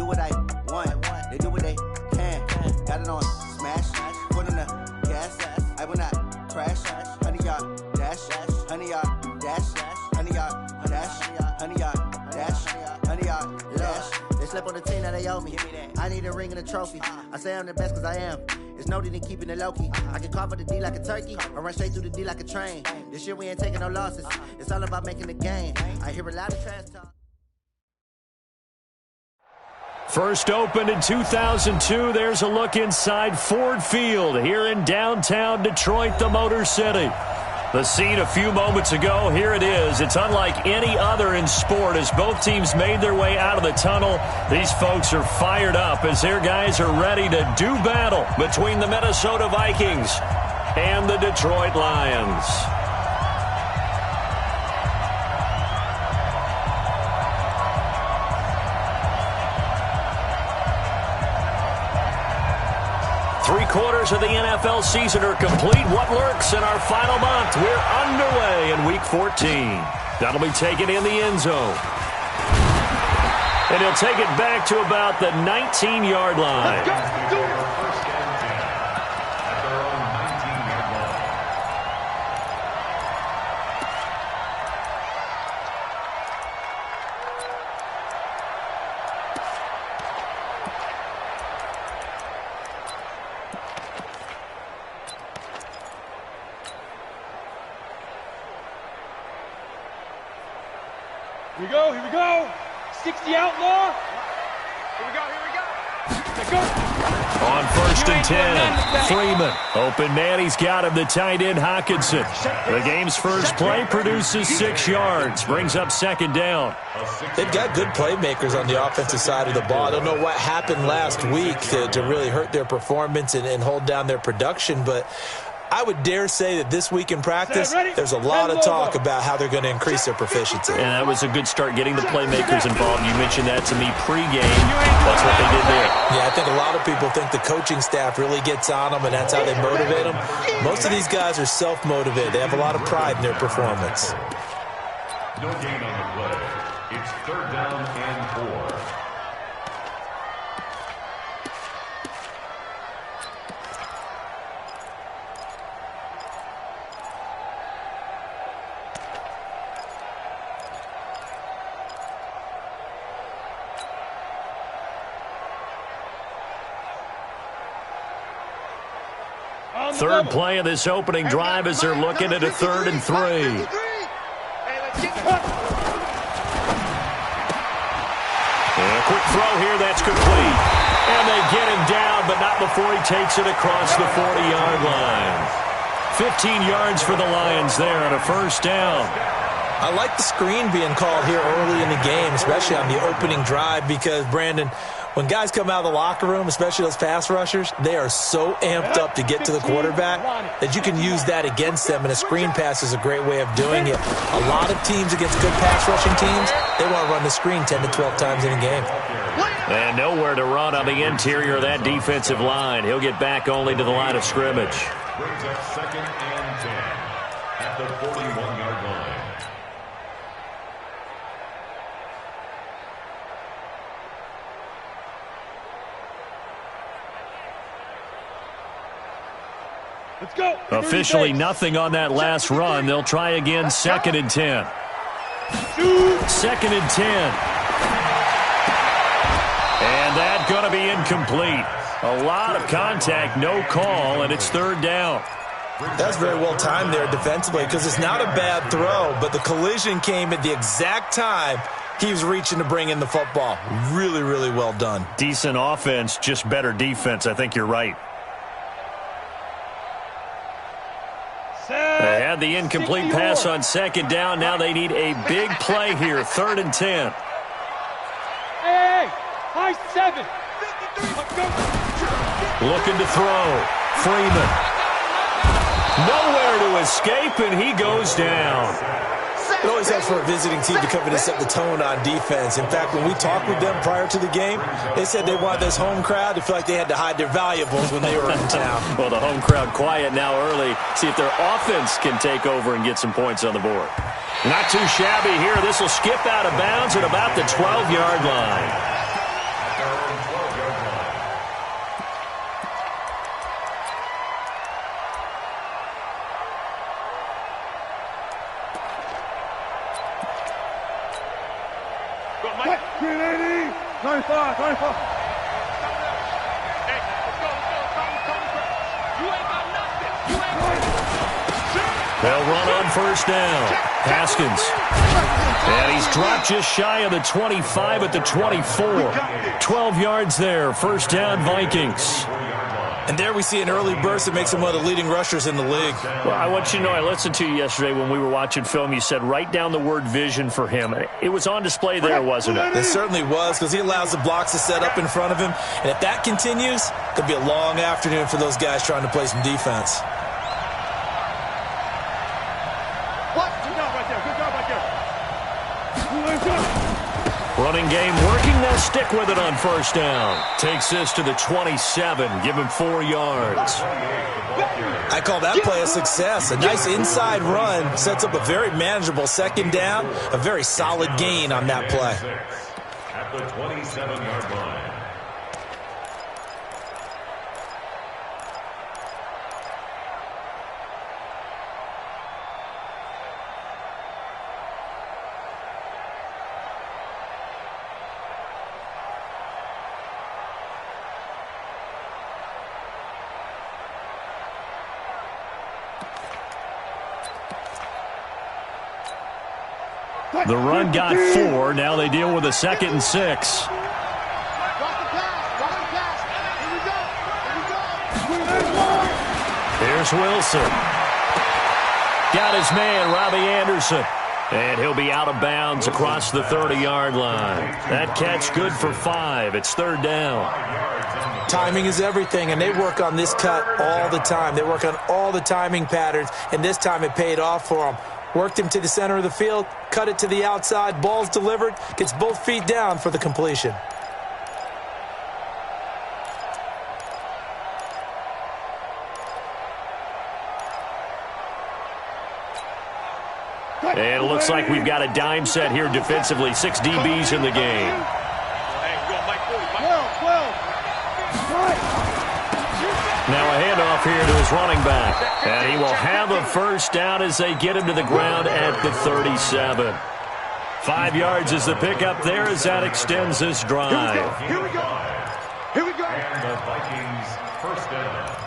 do what I want. They do what they can. Got it on smash. Put in the gas. I will not crash. 100-yard dash. 100-yard dash. 100-yard dash. 100-yard dash. 100-yard dash. They slept on the team, now they owe me. I need a ring and a trophy. I say I'm the best cause I am. It's noted in keeping it low-key. I can carve up the D like a turkey or run straight through the D like a train. This year we ain't taking no losses. It's all about making the game. I hear a lot of trash talk. First opened in 2002. There's a look inside Ford Field here in downtown Detroit, the Motor City. The scene a few moments ago, here it is. It's unlike any other in sport as both teams made their way out of the tunnel. These folks are fired up as their guys are ready to do battle between the Minnesota Vikings and the Detroit Lions. Three-quarters of the NFL season are complete. What lurks in our final month? We're underway in Week 14. That'll be taken in the end zone. And he'll take it back to about the 19-yard line. Let's go. Here we go. 60 outlaw. Here we go. Let's go. On first and 10, Freeman. Open man, he's got him, the tight end, Hockenson. The game's first play produces 6 yards, brings up second down. They've got good playmakers on the offensive side of the ball. I don't know what happened last week to really hurt their performance and hold down their production, but I would dare say that this week in practice, there's a lot of talk about how they're going to increase their proficiency. And that was a good start getting the playmakers involved. You mentioned that to me pregame. That's what they did there. Yeah, I think a lot of people think the coaching staff really gets on them, and that's how they motivate them. Most of these guys are self-motivated. They have a lot of pride in their performance. No gain on the play. It's 3rd down and 4. Third play of this opening drive as they're looking at a 3rd and 3. And a quick throw here, that's complete. And they get him down, but not before he takes it across the 40-yard line. 15 yards for the Lions there on a first down. I like the screen being called here early in the game, especially on the opening drive, because, Brandon, when guys come out of the locker room, especially those pass rushers, they are so amped up to get to the quarterback that you can use that against them, and a screen pass is a great way of doing it. A lot of teams against good pass rushing teams, they want to run the screen 10 to 12 times in a game. And nowhere to run on the interior of that defensive line. He'll get back only to the line of scrimmage. Brings up 2nd and 10 at the 41-yard line. Let's go. Officially nothing on that last run. They'll try again, 2nd and 10. 2nd and 10. And that's going to be incomplete. A lot of contact, no call, and it's 3rd down. That's very well timed there defensively, because it's not a bad throw, but the collision came at the exact time he was reaching to bring in the football. Really, really well done. Decent offense, just better defense. I think you're right. They had the incomplete pass on 2nd down. Now they need a big play here. 3rd and 10. Hey, high 7. Looking to throw. Freeman. Nowhere to escape, and he goes down. It always helps for a visiting team to come in and set the tone on defense. In fact, when we talked with them prior to the game, they said they wanted this home crowd to feel like they had to hide their valuables when they were in town. Well, the home crowd quiet now early. See if their offense can take over and get some points on the board. Not too shabby here. This will skip out of bounds at about the 12-yard line. Go, Mike. 380. 95. 95. Hey, let's go. You ain't got nothing. You ain't got nothing. They'll run on first down. Haskins. And he's dropped just shy of the 25 at the 24. 12 yards there. First down, Vikings. And there we see an early burst that makes him one of the leading rushers in the league. Well, I want you to know, I listened to you yesterday when we were watching film. You said write down the word vision for him. It was on display there, wasn't it? It certainly was, because he allows the blocks to set up in front of him. And if that continues, it could be a long afternoon for those guys trying to play some defense. Running game working. They'll stick with it on first down. Takes this to the 27. Give him 4 yards. I call that play a success. A nice inside run sets up a very manageable second down. A very solid gain on that play. At the 27-yard line. The run got 4. Now they deal with a 2nd and 6. Here's Wilson. Got his man, Robbie Anderson. And he'll be out of bounds across the 30-yard line. That catch good for 5. It's 3rd down. Timing is everything, and they work on this cut all the time. They work on all the timing patterns, and this time it paid off for them. Worked him to the center of the field, cut it to the outside, ball's delivered, gets both feet down for the completion. And it looks like we've got a dime set here defensively. 6 DBs in the game. Now a handoff here to his running back. And he will have a first down as they get him to the ground at the 37. 5 yards is the pickup there as that extends this drive. Here we go. And the Vikings first down.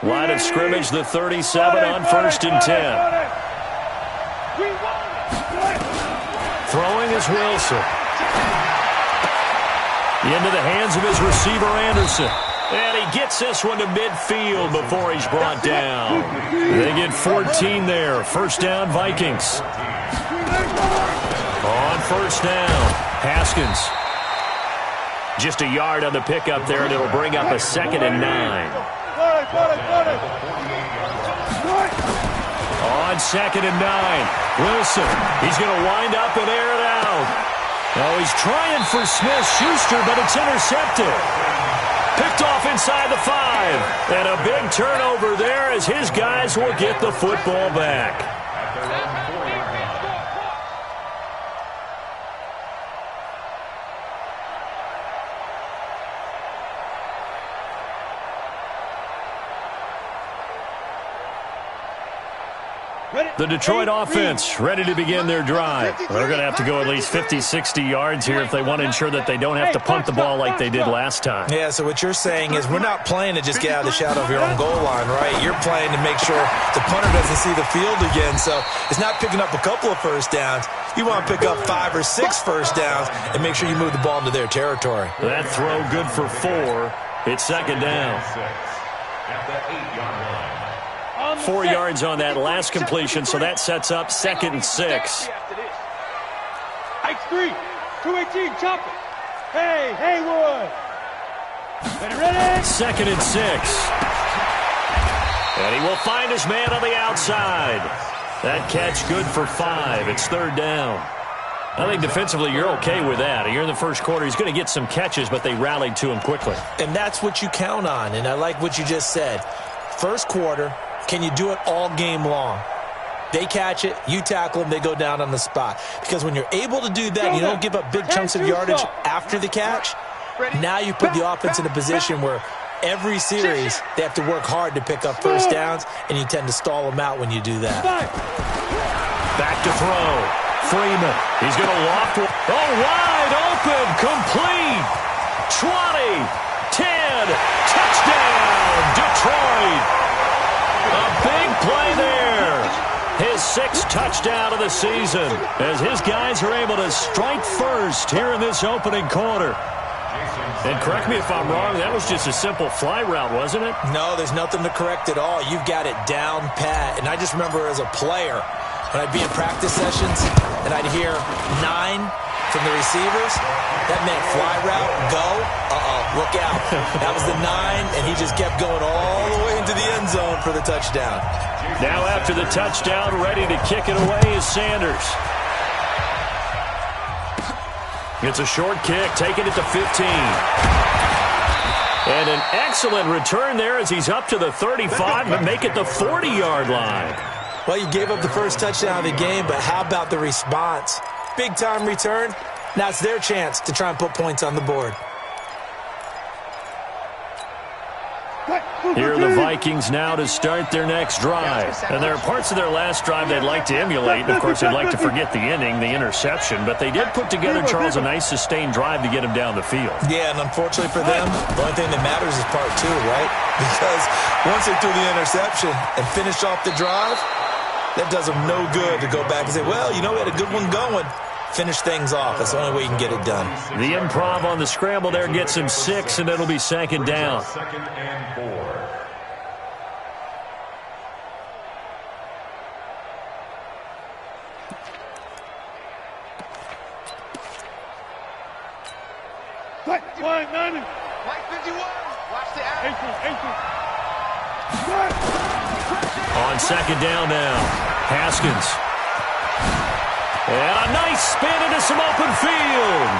Line of scrimmage, the 37 on 1st and 10. Throwing is Wilson. Into the hands of his receiver, Anderson. And he gets this one to midfield before he's brought down. They get 14 there. First down, Vikings. On first down, Haskins. Just a yard on the pickup there, and it'll bring up a 2nd and 9. On 2nd and 9, Wilson. He's going to wind up and air it out. Now he's trying for Smith-Schuster, but it's intercepted. Picked off inside the 5. And a big turnover there as his guys will get the football back. The Detroit offense ready to begin their drive. They're going to have to go at least 50, 60 yards here if they want to ensure that they don't have to punt the ball like they did last time. Yeah, so what you're saying is we're not playing to just get out of the shadow of your own goal line, right? You're playing to make sure the punter doesn't see the field again. So it's not picking up a couple of first downs. You want to pick up 5 or 6 first downs and make sure you move the ball into their territory. That throw good for 4. It's second down. At the 8-yard line. 4 yards on that last completion, so that sets up 2nd and 6. X3, 218, chop it. Hey, Haywood. Ready? 2nd and 6. And he will find his man on the outside. That catch good for 5. It's 3rd down. I think defensively you're okay with that. Here in the first quarter, he's going to get some catches, but they rallied to him quickly. And that's what you count on, and I like what you just said. First quarter, can you do it all game long? They catch it, you tackle them, they go down on the spot. Because when you're able to do that, you don't give up big chunks of yardage after the catch, now you put the offense in a position where every series they have to work hard to pick up first downs, and you tend to stall them out when you do that. Back to throw. Freeman. He's going to loft. Oh, wide open. Complete. 20. 10. Touchdown. Detroit. A big play there. His 6th touchdown of the season as his guys are able to strike first here in this opening quarter. And correct me if I'm wrong, that was just a simple fly route, wasn't it? No, there's nothing to correct at all. You've got it down pat. And I just remember as a player, when I'd be in practice sessions and I'd hear 9 from the receivers, that meant fly route, go, look out. That was the 9, and he just kept going all the way into the end zone for the touchdown. Now after the touchdown, ready to kick it away is Sanders. It's a short kick, taking it to 15. And an excellent return there as he's up to the 35, but make it the 40-yard line. Well, you gave up the first touchdown of the game, but how about the response? Big-time return. Now it's their chance to try and put points on the board. Here are the Vikings now to start their next drive. And there are parts of their last drive they'd like to emulate. And, of course, they'd like to forget the inning, the interception. But they did put together, Charles, a nice sustained drive to get him down the field. Yeah, and unfortunately for them, the only thing that matters is part 2, right? Because once they threw the interception and finished off the drive, that does them no good to go back and say, well, you know, we had a good one going. Finish things off. That's the only way you can get it done. The improv on the scramble there gets him 6, and it'll be second down. 2nd and 4. White 51. Watch the out. 18. On second down now, Haskins. And a nice spin into some open field.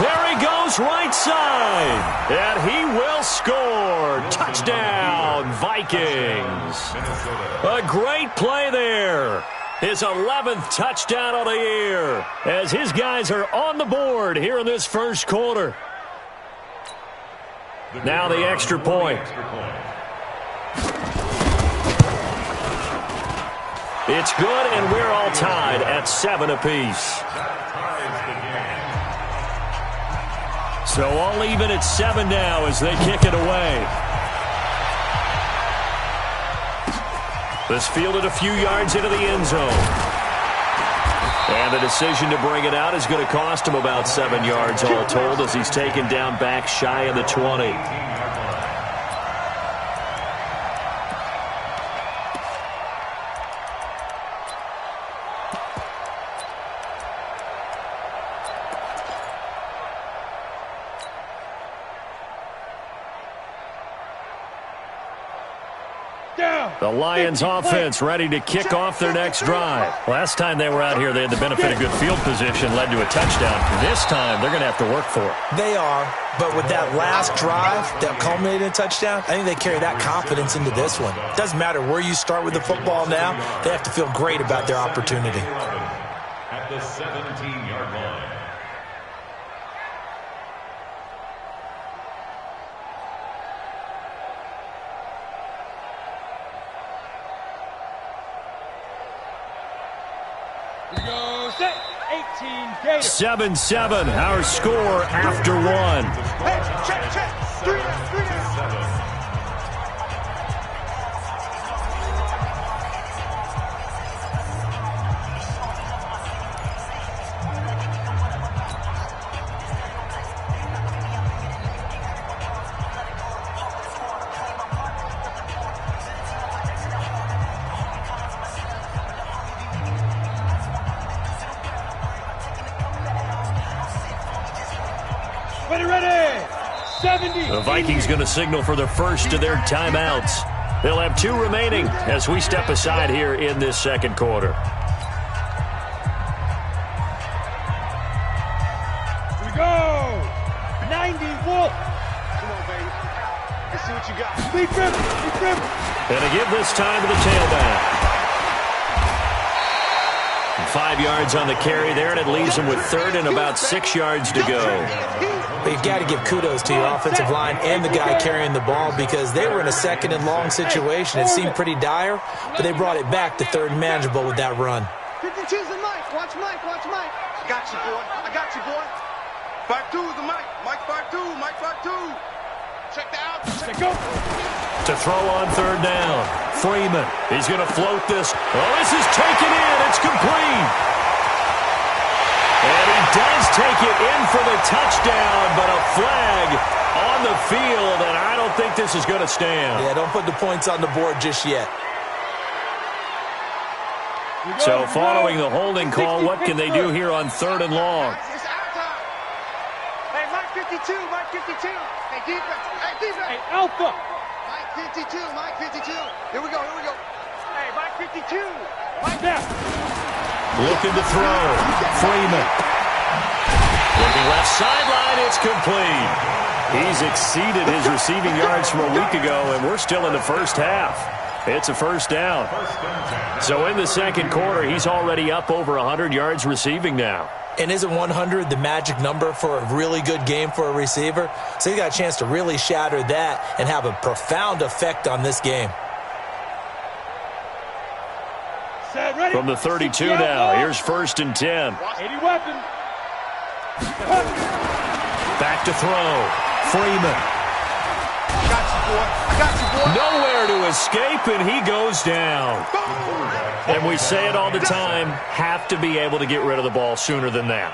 There he goes right side. And he will score. Touchdown, Vikings. A great play there. His 11th touchdown of the year as his guys are on the board here in this first quarter. Now the extra point. It's good, and we're all tied at 7 apiece. So all even at 7 now as they kick it away. This fielded a few yards into the end zone. And the decision to bring it out is going to cost him about 7 yards all told as he's taken down back shy of the 20. The Lions offense ready to kick off their next drive. Last time they were out here, they had the benefit of good field position, led to a touchdown. This time, they're going to have to work for it. They are, but with that last drive that culminated in a touchdown, I think they carry that confidence into this one. It doesn't matter where you start with the football now, they have to feel great about their opportunity. At the 17-yard line. Go set. 18 Gators. 7-7, our score after one. Hey, check. 3 down. Ready. 70. The Vikings going to signal for the first of their timeouts. They'll have 2 remaining as we step aside here in this second quarter. Here we go. 90 Wolf. Come on, baby. Let's see what you got. Big grip. And to give this time to the tailback. 5 yards on the carry there, and it leaves them with third and about 6 yards to go. But you've got to give kudos to your offensive line and the guy carrying the ball because they were in a second and long situation. It seemed pretty dire, but they brought it back to third and manageable with that run. 52's the Mike. Watch Mike. I got you, boy. 5-2 is the Mike. Mike 5-2. Check the out. Check go. To throw on third down. Freeman. He's going to float this. Oh, this is taken in. It's complete. And he does take it in for the touchdown, but a flag on the field, and I don't think this is going to stand. Yeah, don't put the points on the board just yet. So following the holding call, what can they do here on third and long? It's our time. Hey, Mike 52. Hey, defense. Hey, Alpha. Mike 52. Here we go. Hey, Mike 52. Mike there. Looking to throw. Freeman. Looking left sideline. It's complete. He's exceeded his receiving yards from a week ago, and we're still in the first half. It's a first down. So in the second quarter, he's already up over 100 yards receiving now. And isn't 100 the magic number for a really good game for a receiver? So he got a chance to really shatter that and have a profound effect on this game. From the 32 now, here's 1st and 10. 80 weapon. Back to throw. Freeman. I got you, boy. Nowhere to escape, and he goes down. And we say it all the time, have to be able to get rid of the ball sooner than that.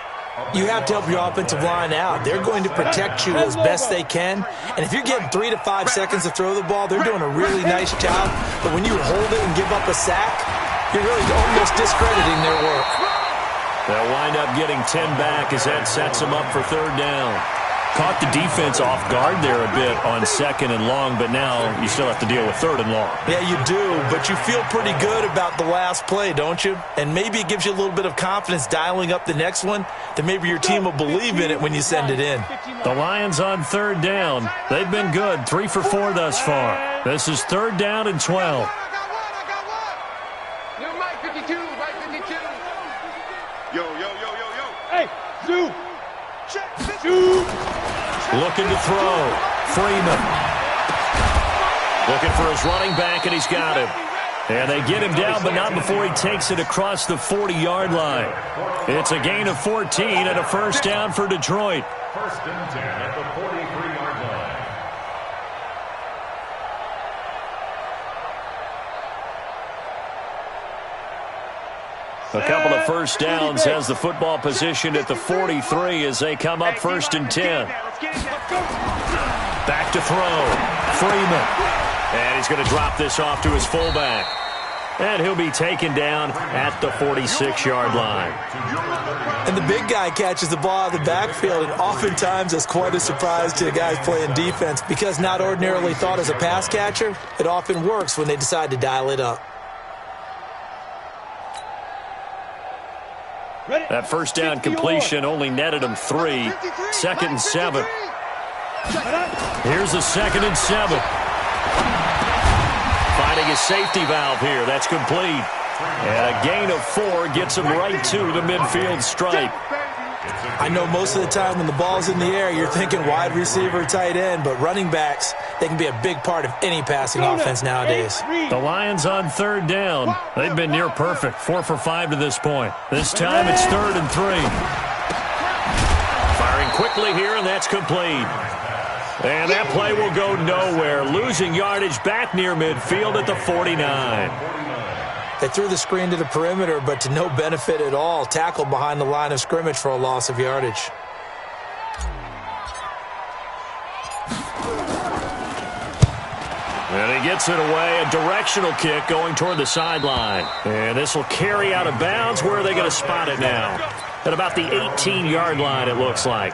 You have to help your offensive line out. They're going to protect you as best they can. And if you're getting 3 to 5 seconds to throw the ball, they're doing a really nice job. But when you hold it and give up a sack, you're really almost discrediting their work. They'll wind up getting 10 back as that sets them up for third down. Caught the defense off guard there a bit on second and long, but now you still have to deal with third and long. Yeah, you do, but you feel pretty good about the last play, don't you? And maybe it gives you a little bit of confidence dialing up the next one, that maybe your team will believe in it when you send it in. The Lions on third down. They've been good, 3 for 4 thus far. This is third down and 12. Mike 52. Yo. Hey, Zoo. Looking to throw. Freeman. Looking for his running back, and he's got him. And they get him down, but not before he takes it across the 40-yard line. It's a gain of 14 and a first down for Detroit. 1st and 10 at the 43-yard line. A couple of first downs has the football positioned at the 43 as they come up 1st and 10. Back to throw. Freeman. And he's going to drop this off to his fullback. And he'll be taken down at the 46-yard line. And the big guy catches the ball out of the backfield, and oftentimes it's quite a surprise to the guys playing defense because not ordinarily thought as a pass catcher, it often works when they decide to dial it up. That first down completion only netted him 3. 2nd and 7. Here's a 2nd and 7. Finding a safety valve here. That's complete. And a gain of 4 gets him right to the midfield stripe. It's a I know most of the time when the ball's in the air, you're thinking wide receiver, tight end, but running backs, they can be a big part of any passing offense nowadays. The Lions on 3rd down. They've been near perfect, 4 for 5 to this point. This time it's 3rd and 3. Firing quickly here, and that's complete. And that play will go nowhere, losing yardage back near midfield at the 49. They threw the screen to the perimeter, but to no benefit at all. Tackled behind the line of scrimmage for a loss of yardage. And he gets it away, a directional kick going toward the sideline. And this will carry out of bounds. Where are they going to spot it now? At about the 18-yard line, it looks like.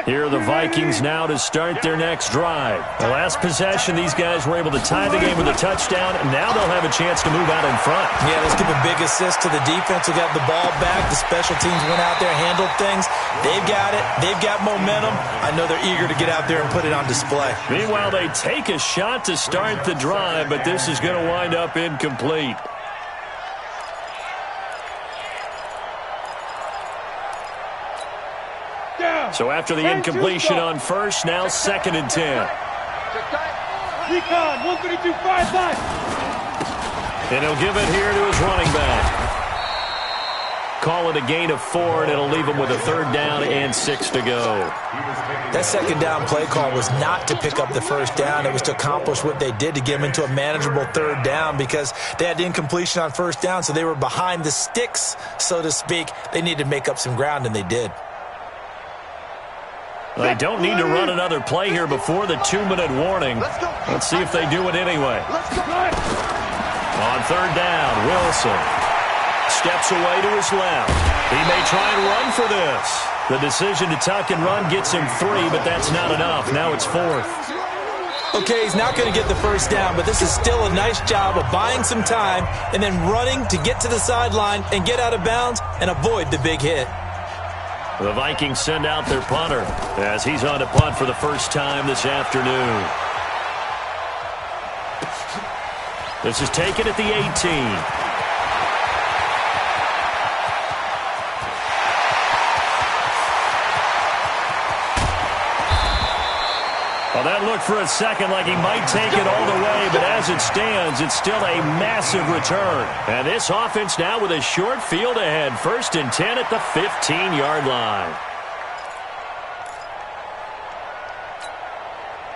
Here are the Vikings now to start their next drive. The last possession, these guys were able to tie the game with a touchdown, and now they'll have a chance to move out in front. Yeah, let's give a big assist to the defense who got the ball back. The special teams went out there, handled things. They've got it. They've got momentum. I know they're eager to get out there and put it on display. Meanwhile, they take a shot to start the drive, but this is going to wind up incomplete. So after the incompletion on first, now 2nd and 10. Recon, 132-5-5. And he'll give it here to his running back. Call it a gain of 4, and it'll leave him with a 3rd down and 6 to go. That 2nd down play call was not to pick up the 1st down. It was to accomplish what they did to get them into a manageable 3rd down because they had the incompletion on 1st down, so they were behind the sticks, so to speak. They needed to make up some ground, and they did. They don't need to run another play here before the 2-minute warning. Let's see if they do it anyway. On 3rd down, Wilson steps away to his left. He may try and run for this. The decision to tuck and run gets him 3, but that's not enough. Now it's 4th. Okay, he's not going to get the 1st down, but this is still a nice job of buying some time and then running to get to the sideline and get out of bounds and avoid the big hit. The Vikings send out their punter as he's on to punt for the first time this afternoon. This is taken at the 18. Well, that looked for a second like he might take it all the way, but as it stands, it's still a massive return. And this offense now with a short field ahead. 1st and 10 at the 15-yard line.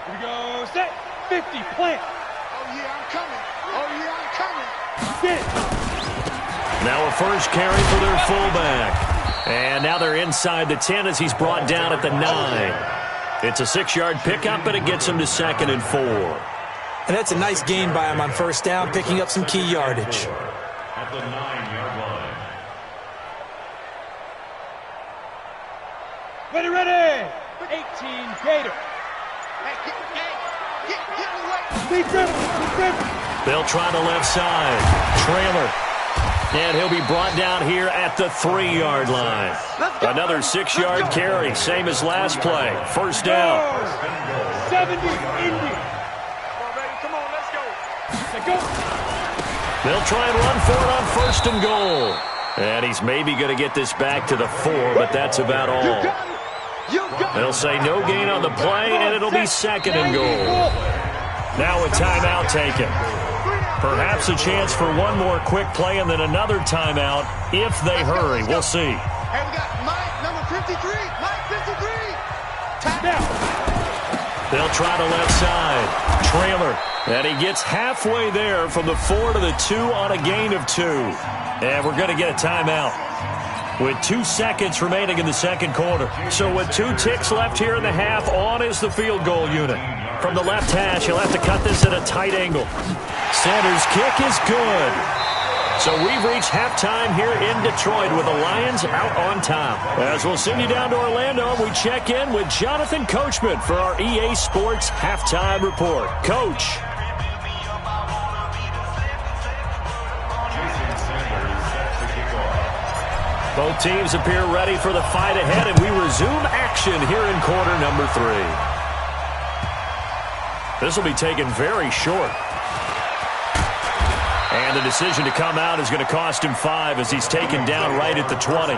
Here we go. Set. 50. Plant. Oh, yeah, I'm coming. Oh, yeah, I'm coming. Get it. Now a first carry for their fullback. And now they're inside the 10 as he's brought down at the 9. It's a 6-yard pickup, but it gets him to 2nd and 4. And that's a nice gain by him on 1st down, picking up some key yardage. At the 9-yard line. Ready. 18, Gator. Get away. They'll try the left side. Trailer. And he'll be brought down here at the 3-yard line. Another 6-yard carry, same as last play. 1st down. 70, Indy. Come on, let's go. They'll try and run for it on 1st and goal. And he's maybe going to get this back to the 4, but that's about all. They'll say no gain on the play, and it'll be 2nd and goal. Now a timeout taken. Perhaps a chance for one more quick play and then another timeout if they hurry. We'll see. Hey, we got Mike, number 53. Mike, 53. Tap out. They'll try the left side. Trailer. And he gets halfway there from the 4 to the 2 on a gain of 2. And we're going to get a timeout with 2 seconds remaining in the 2nd quarter. So with 2 ticks left here in the half, on is the field goal unit. From the left hash, he'll have to cut this at a tight angle. Sanders' kick is good. So we've reached halftime here in Detroit with the Lions out on top. As we'll send you down to Orlando, we check in with Jonathan Coachman for our EA Sports Halftime Report. Coach. Both teams appear ready for the fight ahead, and we resume action here in quarter number 3. This will be taken very short. And the decision to come out is going to cost him 5 as he's taken down right at the 20.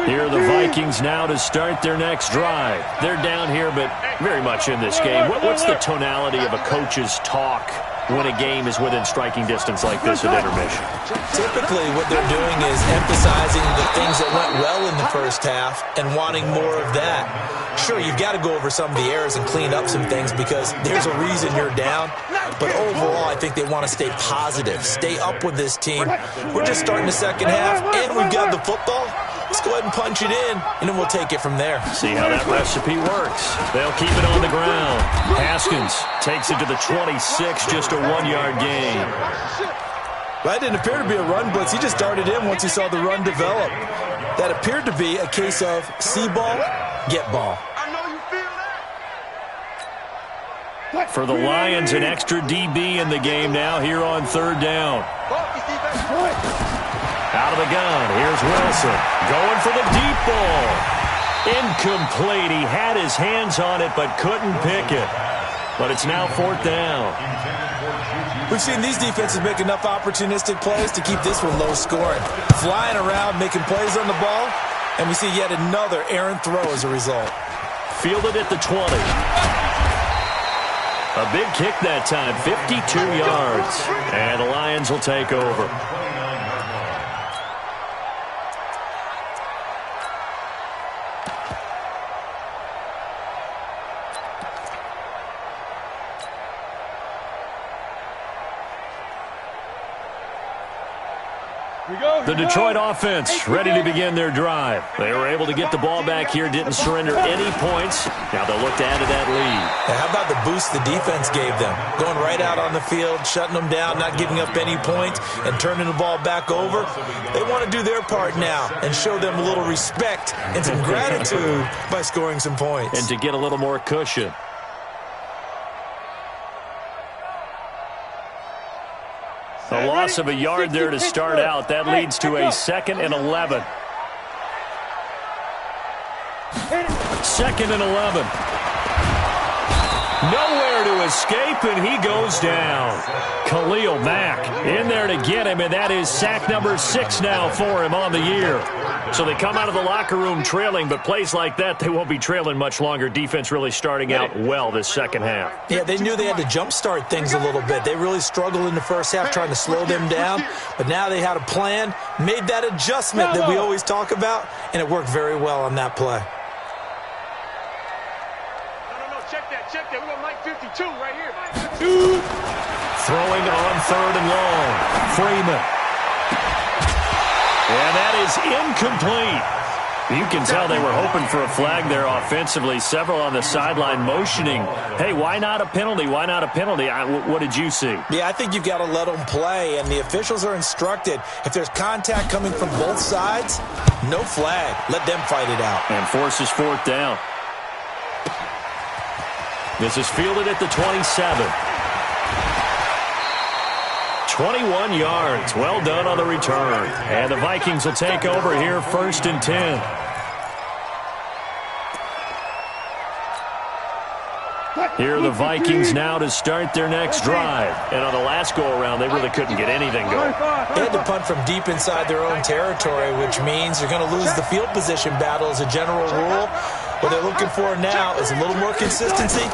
Here are the Vikings now to start their next drive. They're down here, but very much in this game. What's the tonality of a coach's talk when a game is within striking distance like this at intermission? Typically, what they're doing is emphasizing the things that went well in the first half and wanting more of that. Sure, you've got to go over some of the errors and clean up some things because there's a reason you're down. But overall, I think they want to stay positive, stay up with this team. We're just starting the second half, and we've got the football. Let's go ahead and punch it in, and then we'll take it from there. See how that recipe works. They'll keep it on the ground. Haskins takes it to the 26, just a 1-yard gain. That didn't appear to be a run blitz. He just darted in once he saw the run develop. That appeared to be a case of see ball, get ball. For the Lions, an extra DB in the game now here on third down. Out of the gun, here's Wilson. Going for the deep ball. Incomplete. He had his hands on it but couldn't pick it. But it's now fourth down. We've seen these defenses make enough opportunistic plays to keep this one low scoring. Flying around, making plays on the ball, and we see yet another errant throw as a result. Fielded at the 20. A big kick that time, 52 yards. And the Lions will take over. The Detroit offense ready to begin their drive. They were able to get the ball back here, didn't surrender any points. Now they'll look to add to that lead. Now how about the boost the defense gave them? Going right out on the field, shutting them down, not giving up any points, and turning the ball back over. They want to do their part now and show them a little respect and some gratitude by scoring some points. And to get a little more cushion. A loss of a yard there to start out. That leads to a 2nd and 11. 2nd and 11. Nowhere to escape, and he goes down. Khalil Mack in there to get him, and that is sack number 6 now for him on the year. So they come out of the locker room trailing, but plays like that, they won't be trailing much longer. Defense really starting out well this second half. Yeah, they knew they had to jumpstart things a little bit. They really struggled in the first half trying to slow them down, but now they had a plan, made that adjustment that we always talk about, and it worked very well on that play. Check that. We got Mike 52 right here. Throwing on 3rd and long. Freeman. And that is incomplete. You can tell they were hoping for a flag there offensively. Several on the sideline motioning, hey, why not a penalty? Why not a penalty? What did you see? Yeah, I think you've got to let them play, and the officials are instructed. If there's contact coming from both sides, no flag. Let them fight it out. And forces 4th down. This is fielded at the 27. 21 yards. Well done on the return. And the Vikings will take over here 1st and 10. Here are the Vikings now to start their next drive. And on the last go-around, they really couldn't get anything going. They had to punt from deep inside their own territory, which means you're going to lose the field position battle as a general rule. What they're looking for now is a little more consistency,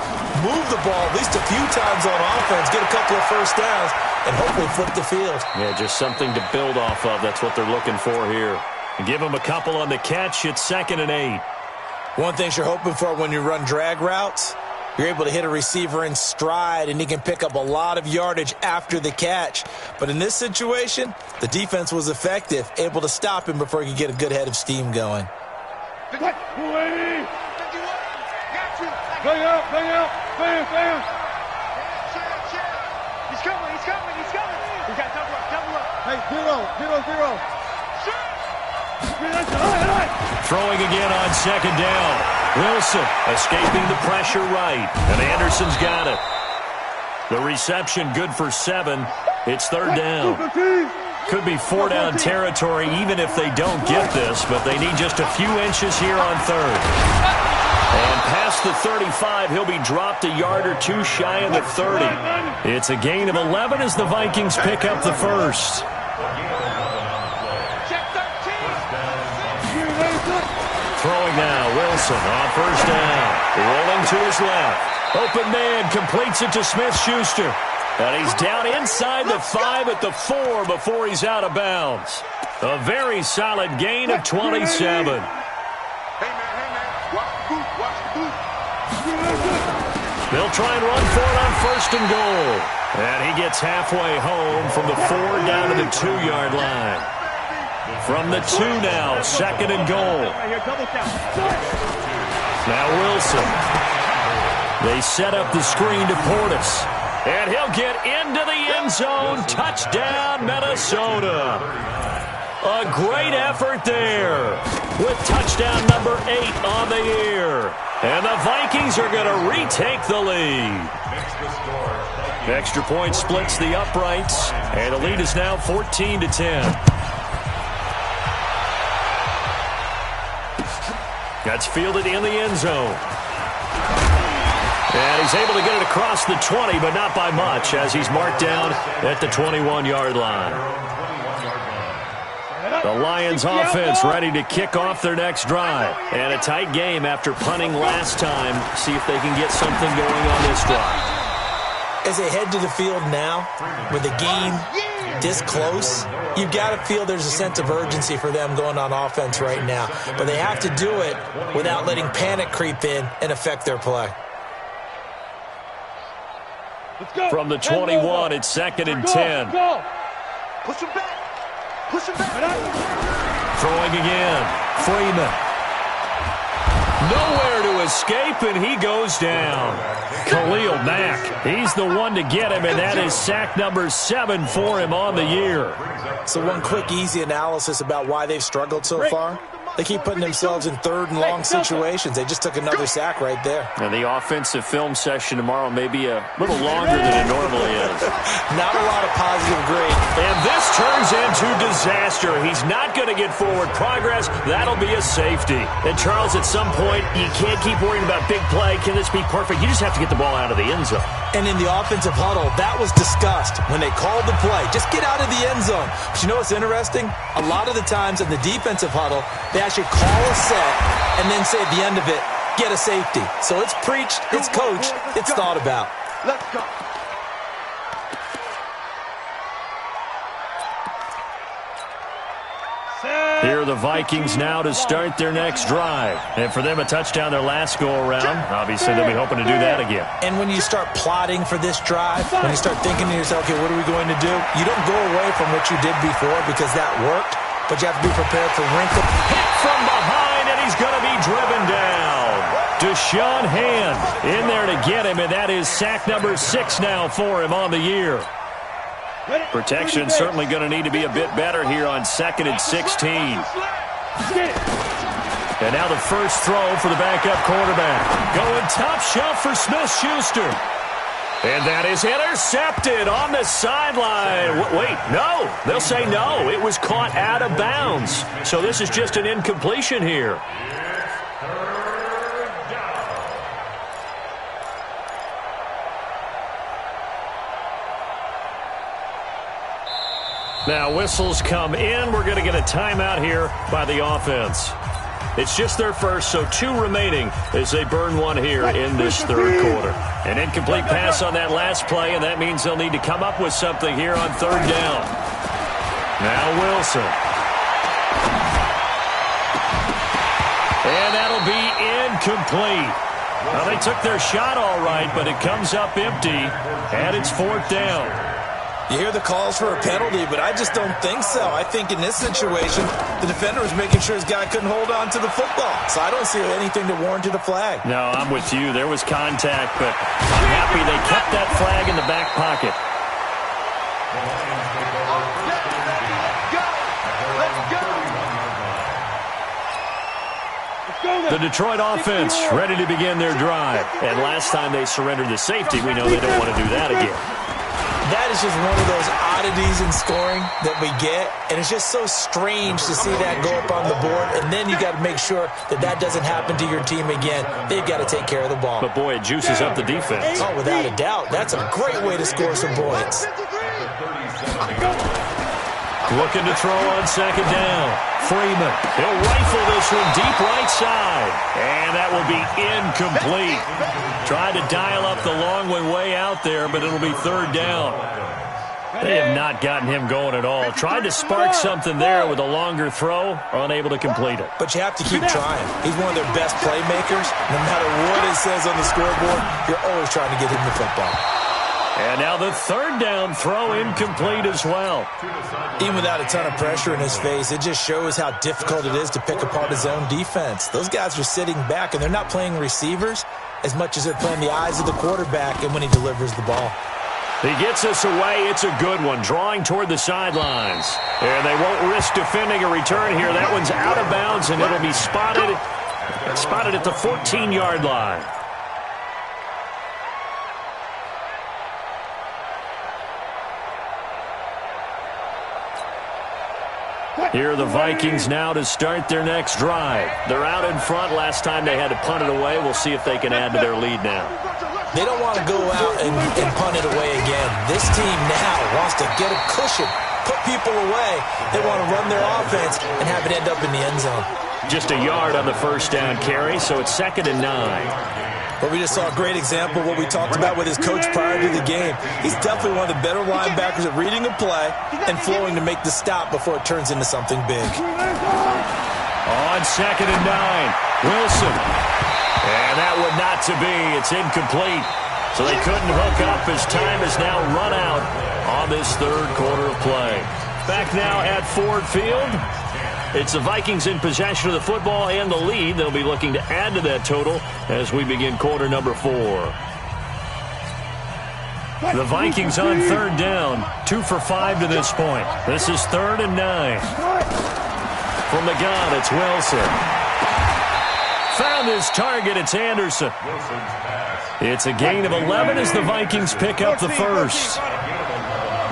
move the ball at least a few times on offense, get a couple of first downs, and hopefully flip the field. Yeah, just something to build off of. That's what they're looking for here. And give them a couple on the catch. It's 2nd and 8. One thing you're hoping for when you run drag routes, you're able to hit a receiver in stride, and he can pick up a lot of yardage after the catch. But in this situation, the defense was effective, able to stop him before he could get a good head of steam going. Bang out. He's coming. We got double up. Hey, zero. Throwing again on 2nd down. Wilson escaping the pressure right. And Anderson's got it. The reception good for 7. It's 3rd down. Could be 4-down territory even if they don't get this, but they need just a few inches here on 3rd. And past the 35. He'll be dropped a yard or two shy of the 30. It's a gain of 11 as the Vikings pick up the first. Throwing now, Wilson on first down. Rolling to his left. Open man completes it to Smith-Schuster. And he's down inside the 5 at the 4 before he's out of bounds. A very solid gain of 27. They'll try and run for it on first and goal. And he gets halfway home from the 4 down to the 2-yard line. From the 2 now, second and goal. Now Wilson. They set up the screen to Portis. And he'll get into the end zone. Touchdown, Minnesota. A great effort there with touchdown number 8 on the year. And the Vikings are going to retake the lead. Extra point splits the uprights. And the lead is now 14-10. That's fielded in the end zone. And he's able to get it across the 20, but not by much, as he's marked down at the 21-yard line. The Lions offense ready to kick off their next drive. And a tight game after punting last time. See if they can get something going on this drive. As they head to the field now, with the game this close, you've got to feel there's a sense of urgency for them going on offense right now. But they have to do it without letting panic creep in and affect their play. From the 21, it's second and 10. Push him back. Push him back. Throwing again. Freeman. Nowhere to escape, and he goes down. Khalil Mack, he's the one to get him, and that is sack number 7 for him on the year. So one quick, easy analysis about why they've struggled so far. They keep putting themselves in third and long situations. They just took another sack right there. And the offensive film session tomorrow may be a little longer than it normally is. Not a lot of positive grade. And this turns into disaster. He's not going to get forward progress. That'll be a safety. And Charles, at some point, you can't keep worrying about big play. Can this be perfect? You just have to get the ball out of the end zone. And in the offensive huddle, that was discussed when they called the play. Just get out of the end zone. But you know what's interesting? A lot of the times in the defensive huddle, they actually call a set and then say at the end of it, get a safety. So it's preached, it's coached, it's thought about. Let's go. Here are the Vikings now to start their next drive. And for them, a touchdown their last go-around. Obviously, they'll be hoping to do that again. And when you start plotting for this drive, when you start thinking to yourself, okay, what are we going to do? You don't go away from what you did before because that worked, but you have to be prepared for wrinkle. Hit from behind, and he's going to be driven down. Deshaun Hand in there to get him, and that is sack number 6 now for him on the year. Protection certainly going to need to be a bit better here on 2nd and 16. And now the first throw for the backup quarterback. Going top shelf for Smith-Schuster. And that is intercepted on the sideline. Wait, no. They'll say no. It was caught out of bounds. So this is just an incompletion here. Now whistles come in. We're going to get a timeout here by the offense. It's just their first, so 2 remaining as they burn one here in this third quarter. An incomplete pass on that last play, and that means they'll need to come up with something here on 3rd down. Now Wilson. And that'll be incomplete. Well, they took their shot all right, but it comes up empty, and it's 4th down. You hear the calls for a penalty, but I just don't think so. I think in this situation, the defender was making sure his guy couldn't hold on to the football. So I don't see anything to warrant a flag. No, I'm with you. There was contact, but I'm happy they kept that flag in the back pocket. The Detroit offense ready to begin their drive. And last time they surrendered the safety, we know they don't want to do that again. That is just one of those oddities in scoring that we get, and it's just so strange to see that go up on the board, and then you got to make sure that that doesn't happen to your team again. They've got to take care of the ball. But, boy, it juices up the defense. Oh, without a doubt. That's a great way to score some points. Looking to throw on second down. Freeman. He'll rifle this one deep right side. And that will be incomplete. Tried to dial up the long way out there, but it'll be third down. They have not gotten him going at all. Tried to spark something there with a longer throw, unable to complete it. But you have to keep trying. He's one of their best playmakers. No matter what it says on the scoreboard, you're always trying to get him the football. And now the third down throw incomplete as well. Even without a ton of pressure in his face, it just shows how difficult it is to pick apart his own defense. Those guys are sitting back, and they're not playing receivers as much as they're playing the eyes of the quarterback and when he delivers the ball. He gets us away. It's a good one, drawing toward the sidelines. And they won't risk defending a return here. That one's out of bounds, and it'll be spotted at the 14-yard line. Here are the Vikings now to start their next drive. They're out in front. Last time they had to punt it away. We'll see if they can add to their lead now. They don't want to go out and punt it away again. This team now wants to get a cushion, put people away. They want to run their offense and have it end up in the end zone. Just a yard on the first down carry, so it's 2nd and 9. But we just saw a great example of what we talked about with his coach prior to the game. He's definitely one of the better linebackers at reading a play and flowing to make the stop before it turns into something big. On 2nd and 9, Wilson. And that would not to be. It's incomplete. So they couldn't hook up as time has now run out on this third quarter of play. Back now at Ford Field. It's the Vikings in possession of the football and the lead. They'll be looking to add to that total as we begin quarter number 4. The Vikings on third down, 2 for 5 to this point. This is 3rd and 9. From the gun, it's Wilson. Found his target, it's Anderson. It's a gain of 11 as the Vikings pick up the first.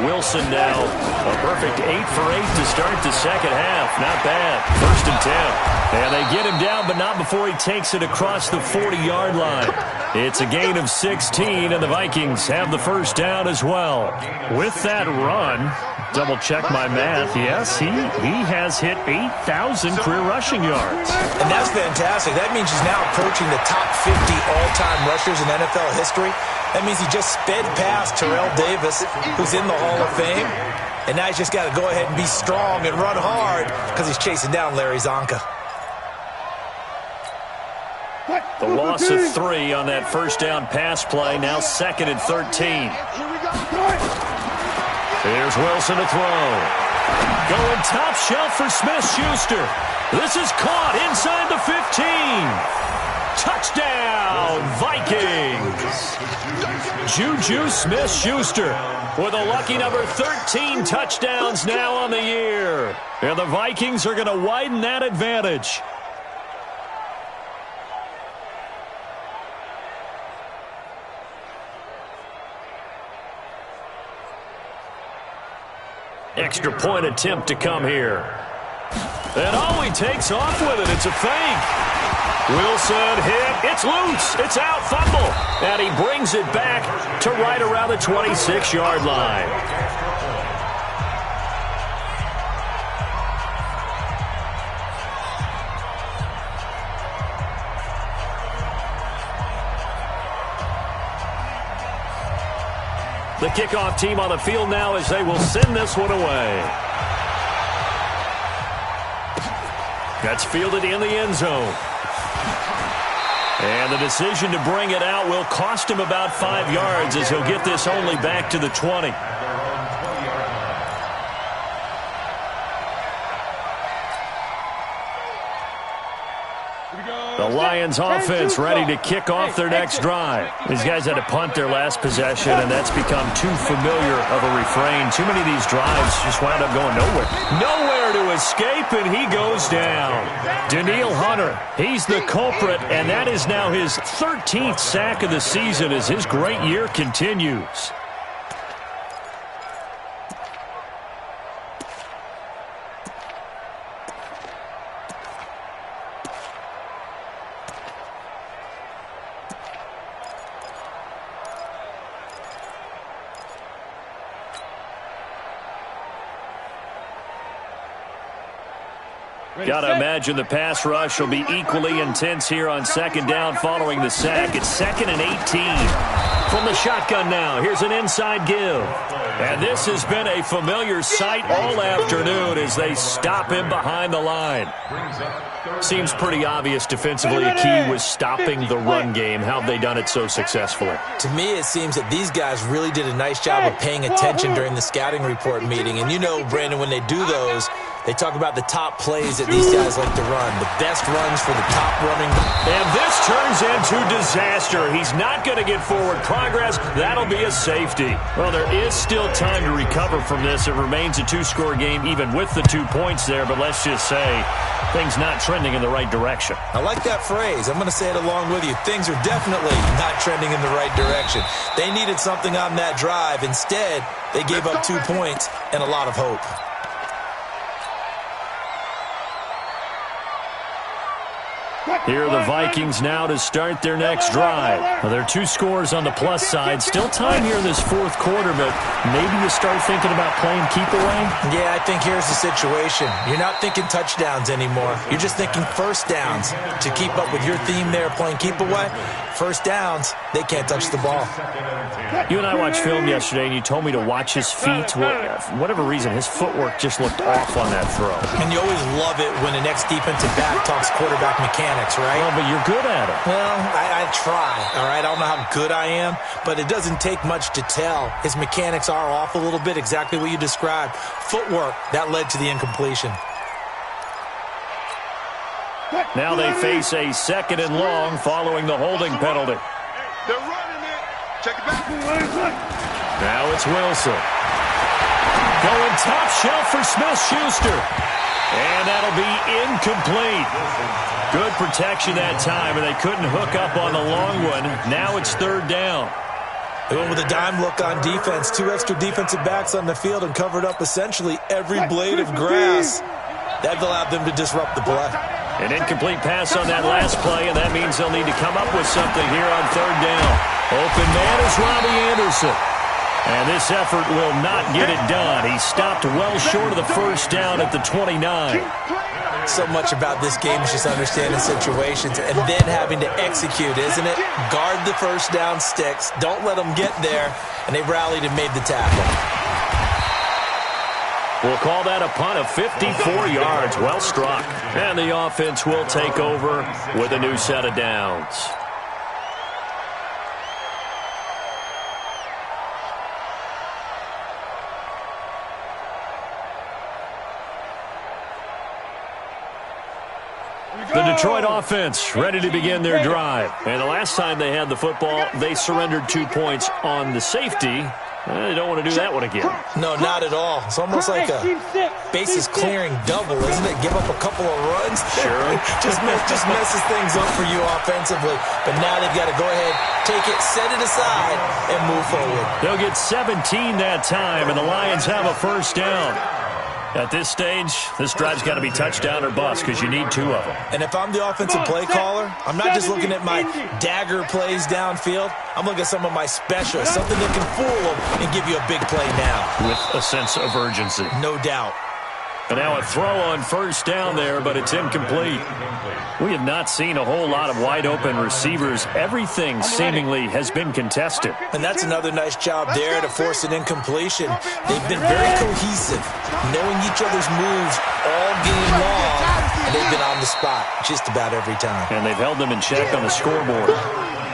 Wilson now a perfect 8 for 8 to start the second half. Not bad. 1st and 10. And they get him down, but not before he takes it across the 40-yard line. It's a gain of 16, and the Vikings have the first down as well. With that run, double-check my math. Yes, he has hit 8,000 career rushing yards. And that's fantastic. That means he's now approaching the top 50 all-time rushers in NFL history. That means he just sped past Terrell Davis, who's in the Hall of Fame. And now he's just got to go ahead and be strong and run hard because he's chasing down Larry Zonka. The loss of 3 on that first down pass play. Now 2nd and 13. Here's Wilson to throw. Going top shelf for Smith-Schuster. This is caught inside the 15. Touchdown, Vikings. Juju Smith-Schuster with a lucky number 13 touchdowns now on the year. And the Vikings are going to widen that advantage. Extra point attempt to come here. And he takes off with it. It's a fake. Wilson hit. It's loose. It's out. Fumble. And he brings it back to right around the 26-yard line. The kickoff team on the field now as they will send this one away. That's fielded in the end zone. And the decision to bring it out will cost him about 5 yards as he'll get this only back to the 20. The Lions offense ready to kick off their next drive. These guys had to punt their last possession, and that's become too familiar of a refrain. Too many of these drives just wound up going nowhere. Nowhere to escape, and he goes down. Danielle Hunter, he's the culprit, and that is now his 13th sack of the season as his great year continues. Got to imagine the pass rush will be equally intense here on second down following the sack. It's 2nd and 18. From the shotgun now, here's an inside give. And this has been a familiar sight all afternoon as they stop him behind the line. Seems pretty obvious defensively a key was stopping the run game. How have they done it so successfully? To me, it seems that these guys really did a nice job of paying attention during the scouting report meeting. And you know, Brandon, when they do those, they talk about the top plays that these guys like to run, the best runs for the top running. And this turns into disaster. He's not going to get forward progress. That'll be a safety. Well, there is still time to recover from this. It remains a 2-score game even with the 2 points there, but let's just say things not trending in the right direction. I like that phrase. I'm going to say it along with you. Things are definitely not trending in the right direction. They needed something on that drive. Instead, they gave up 2 points and a lot of hope. Here are the Vikings now to start their next drive. Well, there are 2 scores on the plus side. Still time here in this 4th quarter, but maybe you start thinking about playing keep away? Yeah, I think here's the situation. You're not thinking touchdowns anymore. You're just thinking first downs. To keep up with your theme there, playing keep away, first downs, they can't touch the ball. You and I watched film yesterday, and you told me to watch his feet. For whatever reason, his footwork just looked off on that throw. And you always love it when an ex-defensive back talks quarterback mechanics, right? Well, but you're good at it. Well, I try, all right? I don't know how good I am, but it doesn't take much to tell. His mechanics are off a little bit, exactly what you described. Footwork, that led to the incompletion. Now they face a 2nd and long following the holding penalty. They're running it. Check it back. Now it's Wilson. Going top shelf for Smith-Schuster. And that'll be incomplete. Good protection that time, and they couldn't hook up on the long one. Now it's 3rd down. They went with a dime look on defense. 2 extra defensive backs on the field and covered up essentially every blade of grass. That allowed them to disrupt the play. An incomplete pass on that last play, and that means they'll need to come up with something here on 3rd down. Open man is Robbie Anderson. And this effort will not get it done. He stopped well short of the first down at the 29. So much about this game is just understanding situations and then having to execute, isn't it? Guard the first down sticks. Don't let them get there. And they rallied and made the tackle. We'll call that a punt of 54 yards. Well struck. And the offense will take over with a new set of downs. The Detroit offense ready to begin their drive. And the last time they had the football, they surrendered 2 points on the safety. They don't want to do that one again. No, not at all. It's almost like a bases clearing double, isn't it? Give up a couple of runs. Sure. just messes things up for you offensively. But now they've got to go ahead, take it, set it aside, and move forward. They'll get 17 that time, and the Lions have a first down. At this stage, this drive's got to be touchdown or bust because you need 2 of them. And if I'm the offensive play caller, I'm not just looking at my dagger plays downfield. I'm looking at some of my specials, something that can fool them and give you a big play now. With a sense of urgency. No doubt. And now a throw on first down there, but it's incomplete. We have not seen a whole lot of wide-open receivers. Everything seemingly has been contested. And that's another nice job there to force an incompletion. They've been very cohesive, knowing each other's moves all game long, and they've been on the spot just about every time. And they've held them in check on the scoreboard.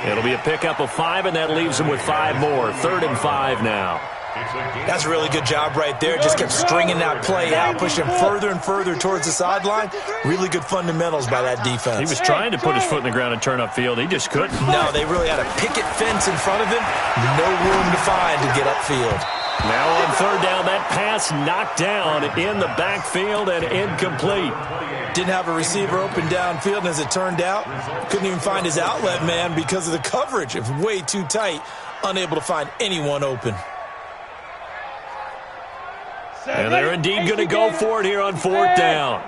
It'll be a pickup of 5, and that leaves them with 5 more. 3rd and 5 now. That's a really good job right there. Just kept stringing that play out, pushing further and further towards the sideline. Really good fundamentals by that defense. He was trying to put his foot in the ground and turn upfield. He just couldn't. No, they really had a picket fence in front of him. No room to find to get upfield. Now on 3rd down, that pass knocked down in the backfield and incomplete. Didn't have a receiver open downfield, and as it turned out, couldn't even find his outlet man because of the coverage. It was way too tight, unable to find anyone open. And they're indeed going to go for it here on 4th down.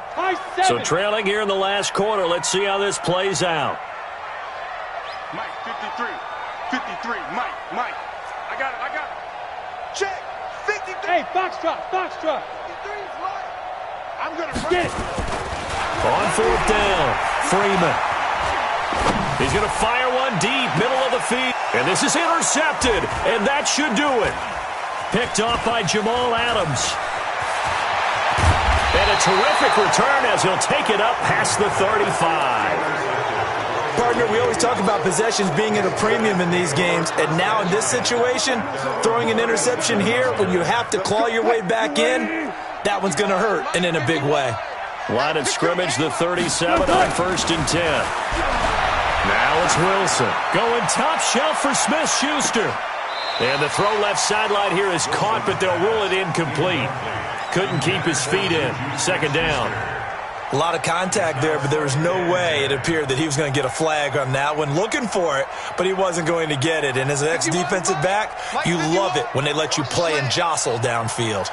So trailing here in the last quarter. Let's see how this plays out. Mike, 53. 53. Mike. I got it. Check. 53. Hey, box drop. 53 is Mike. I'm going to get it. On 4th down, Freeman. He's going to fire one deep, middle of the field. And this is intercepted, and that should do it. Picked off by Jamal Adams. And a terrific return as he'll take it up past the 35. Partner, we always talk about possessions being at a premium in these games, and now in this situation, throwing an interception here when you have to claw your way back in, that one's going to hurt, and in a big way. Line of scrimmage, the 37 on 1st and 10. Now it's Wilson going top shelf for Smith-Schuster. And the throw left sideline here is caught, but they'll rule it incomplete. Couldn't keep his feet in. 2nd down. A lot of contact there, but there was no way it appeared that he was going to get a flag on that one. Looking for it, but he wasn't going to get it. And as an ex-defensive back, you love it when they let you play and jostle downfield.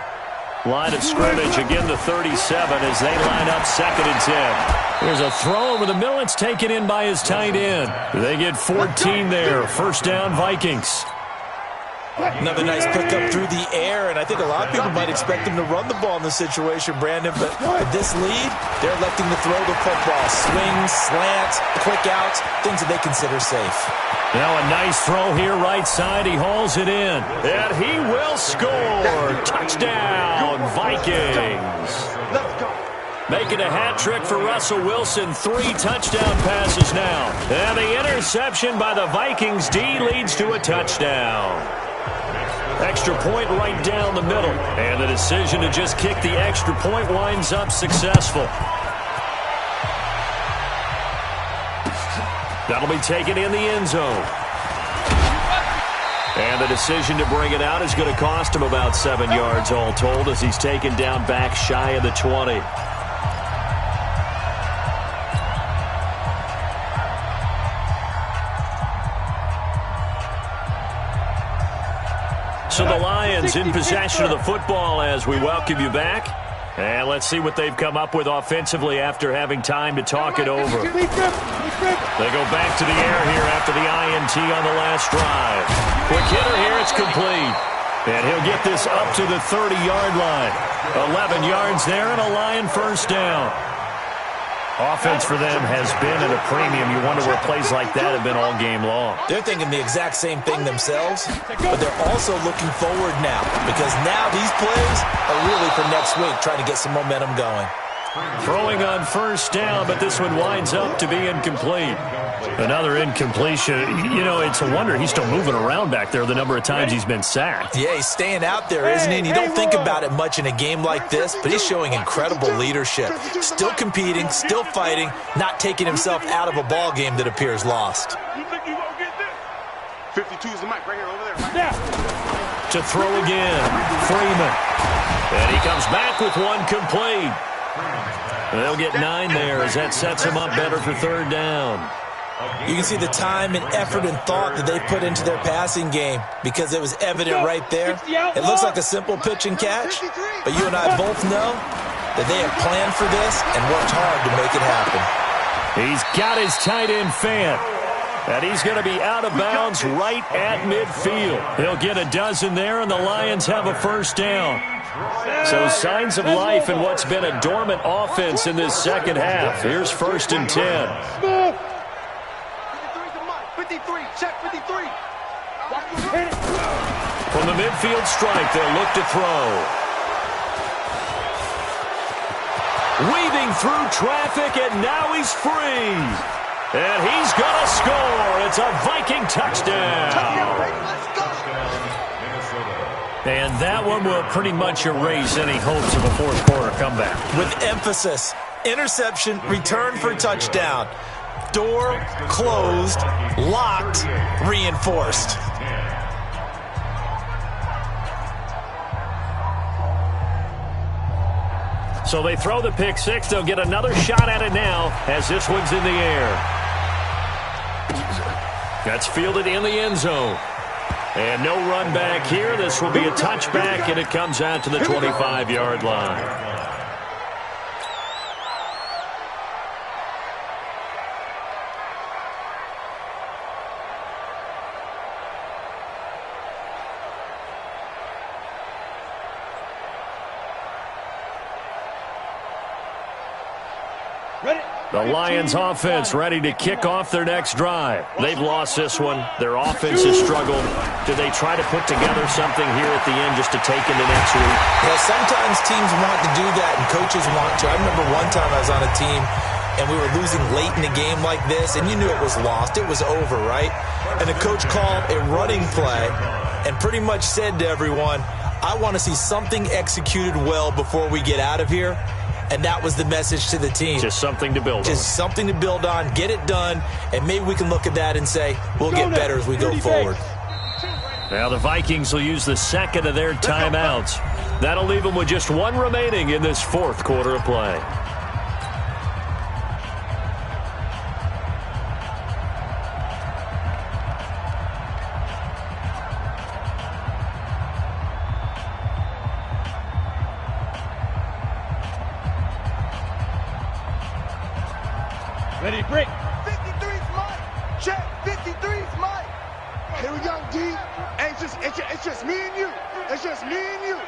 Line of scrimmage, again the 37 as they line up 2nd and 10. There's a throw over the middle. It's taken in by his tight end. They get 14 there. 1st down, Vikings. Another nice pickup through the air, and I think a lot of people might expect him to run the ball in this situation, Brandon, but with this lead, they're electing to throw the football. Swings, slants, quick outs, things that they consider safe. Now a nice throw here right side. He hauls it in, and he will score. Touchdown, Vikings. Making a hat trick for Russell Wilson. 3 touchdown passes now. And the interception by the Vikings D leads to a touchdown. Extra point right down the middle. And the decision to just kick the extra point winds up successful. That'll be taken in the end zone. And the decision to bring it out is going to cost him about 7 yards all told as he's taken down back shy of the 20. So the Lions in possession of the football as we welcome you back. And let's see what they've come up with offensively after having time to talk it over. They go back to the air here after the INT on the last drive. Quick hitter here, it's complete. And he'll get this up to the 30-yard line. 11 yards there and a Lion 1st down. Offense for them has been at a premium. You wonder where plays like that have been all game long. They're thinking the exact same thing themselves, but they're also looking forward now because now these plays are really for next week, trying to get some momentum going. Throwing on 1st down, but this one winds up to be incomplete. Another incompletion. You know, it's a wonder he's still moving around back there the number of times he's been sacked. Yeah, he's staying out there, isn't he? And you don't think about it much in a game like this, but he's showing incredible leadership. Still competing, still fighting, not taking himself out of a ball game that appears lost. You think you won't get this? 52 is the mic right here, over there. Right to throw again, Freeman. And he comes back with one complete. They'll get 9 there as that sets him up better for 3rd down. You can see the time and effort and thought that they put into their passing game because it was evident right there. It looks like a simple pitch and catch, but you and I both know that they have planned for this and worked hard to make it happen. He's got his tight end fan, and he's going to be out of bounds right at midfield. He'll get a dozen there, and the Lions have a 1st down. So signs of life in what's been a dormant offense in this second half. Here's 1st and 10. 53, check 53. From the midfield strike, they'll look to throw. Weaving through traffic, and now he's free. And he's going to score. It's a Viking touchdown. And that one will pretty much erase any hopes of a 4th quarter comeback. With emphasis, interception, return for touchdown. Door closed, locked, reinforced. So they throw the pick 6. They'll get another shot at it now as this one's in the air. That's fielded in the end zone. And no run back here. This will be a touchback, and it comes out to the 25-yard line. The Lions offense ready to kick off their next drive. They've lost this one. Their offense has struggled. Do they try to put together something here at the end just to take into next week? Yeah, sometimes teams want to do that and coaches want to. I remember one time I was on a team and we were losing late in a game like this, and you knew it was lost. It was over, right? And the coach called a running play and pretty much said to everyone, I want to see something executed well before we get out of here. And that was the message to the team. Just something to build on. Just something to build on, get it done, and maybe we can look at that and say, we'll get better as we go forward. Now the Vikings will use the second of their timeouts. That'll leave them with just one remaining in this fourth quarter of play. Ready, break. 53's Mike. Check. 53's Mike. Here we go, D. Hey, it's just me and you. It's just me and you.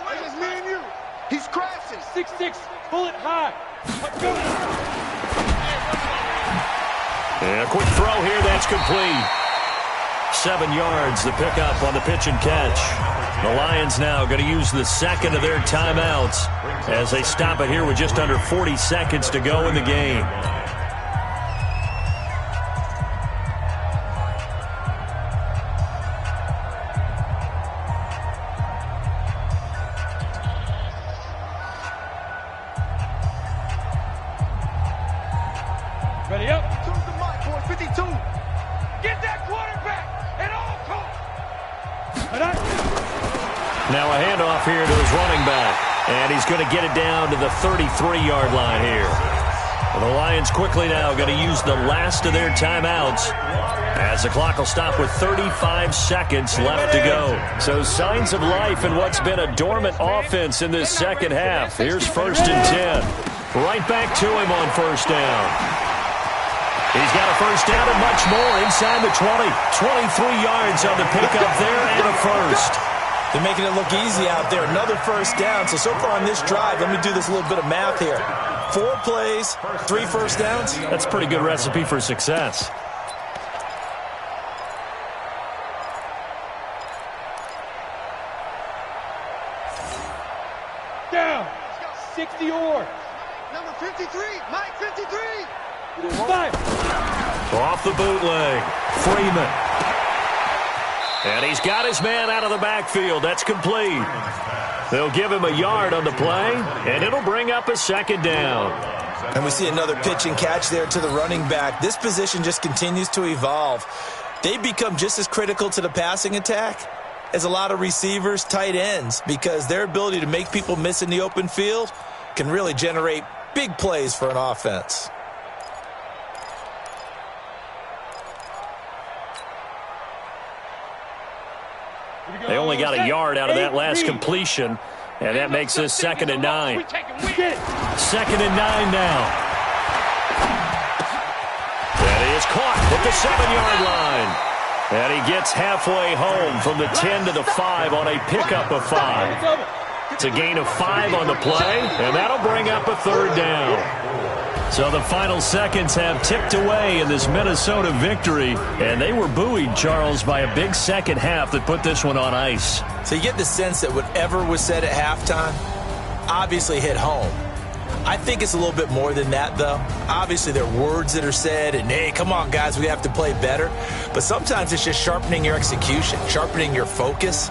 It's just me and you. He's crashing. 6'6", bullet high. And a quick throw here, that's complete. 7 yards, the pickup on the pitch and catch. The Lions now going to use the second of their timeouts as they stop it here with just under 40 seconds to go in the game. Ready up. To the mic, boys. 52. Get that quarterback at all costs. Now a handoff here to his running back. And he's going to get it down to the 33-yard line here. The Lions quickly now going to use the last of their timeouts as the clock will stop with 35 seconds left to go. So signs of life in what's been a dormant offense in this second half. Here's 1st and 10. Right back to him on first down. He's got a first down and much more inside the 20. 23 yards on the pickup there and a first. They're making it look easy out there. Another first down. So far on this drive, let me do this little bit of math here. 4 plays, 3 first downs. That's a pretty good recipe for success. Down. 60 or. Number 53. Mike 53. 5. Off the bootleg. Freeman. And he's got his man out of the backfield. That's complete. They'll give him a yard on the play, and it'll bring up a second down. And we see another pitch and catch there to the running back. This position just continues to evolve. They become just as critical to the passing attack as a lot of receivers, tight ends, because their ability to make people miss in the open field can really generate big plays for an offense. They only got a yard out of that last completion, and that makes this 2nd and 9. 2nd and 9 now. And he is caught at the 7-yard line. And he gets halfway home from the 10 to the 5 on a pickup of 5. It's a gain of 5 on the play, and that'll bring up a 3rd down. So the final seconds have ticked away in this Minnesota victory, and they were buoyed, Charles, by a big second half that put this one on ice. So you get the sense that whatever was said at halftime obviously hit home. I think it's a little bit more than that, though. Obviously, there are words that are said, and, hey, come on, guys, we have to play better. But sometimes it's just sharpening your execution, sharpening your focus,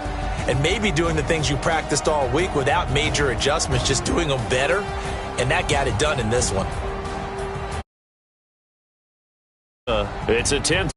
and maybe doing the things you practiced all week without major adjustments, just doing them better, and that got it done in this one. It's a 10th.